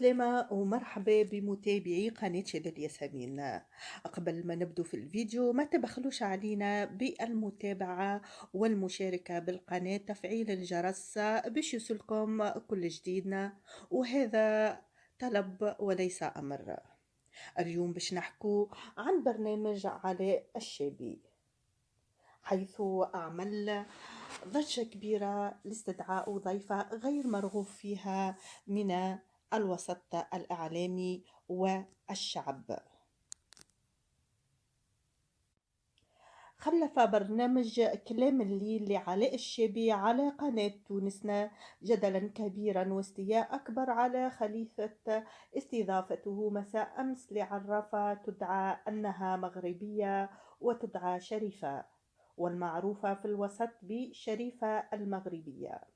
عسلامة ومرحبا بمتابعي قناة شلال ياسمين. قبل ما نبدو في الفيديو ما تبخلوش علينا بالمتابعة والمشاركة بالقناة تفعيل الجرس باش يوصلكم كل جديدنا، وهذا طلب وليس أمر. اليوم باش نحكو عن برنامج علاء الشابي، حيث أعمل ضجة كبيرة لاستدعاء ضيفة غير مرغوب فيها من الوسط الإعلامي والشعب. خلف برنامج كلام الليل لعلاء الشابي على قناة تونسنا جدلا كبيرا واستياء أكبر على خليفة استضافته مساء أمس لعرافة تدعى أنها مغربية وتدعى شريفة، والمعروفة في الوسط بشريفة المغربية.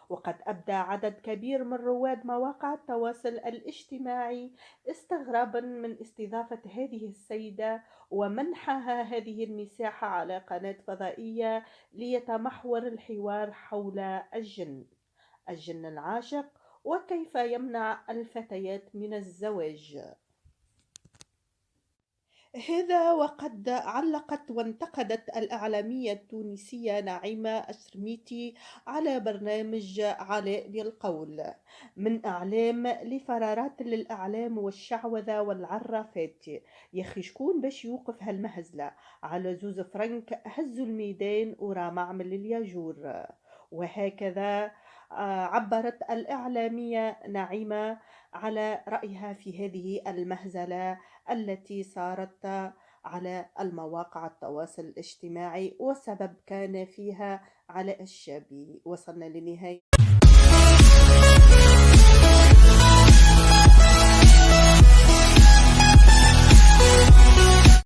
وقد أبدى عدد كبير من رواد مواقع التواصل الاجتماعي استغرابا من استضافة هذه السيدة ومنحها هذه المساحة على قناة فضائية ليتمحور الحوار حول الجن العاشق وكيف يمنع الفتيات من الزواج. هذا وقد علقت وانتقدت الإعلامية التونسية نعيمة الشرميتي على برنامج علاء بالقول من إعلام لفرارات للإعلام والشعوذة والعرافات. يا أخي شكون باش يوقف هالمهزلة على زوز فرنك هزوا الميدان ورا معمل الياجور. وهكذا عبرت الإعلامية نعيمة على رأيها في هذه المهزلة التي صارت على المواقع التواصل الاجتماعي، والسبب كان فيها علاء الشابي. وصلنا لنهاية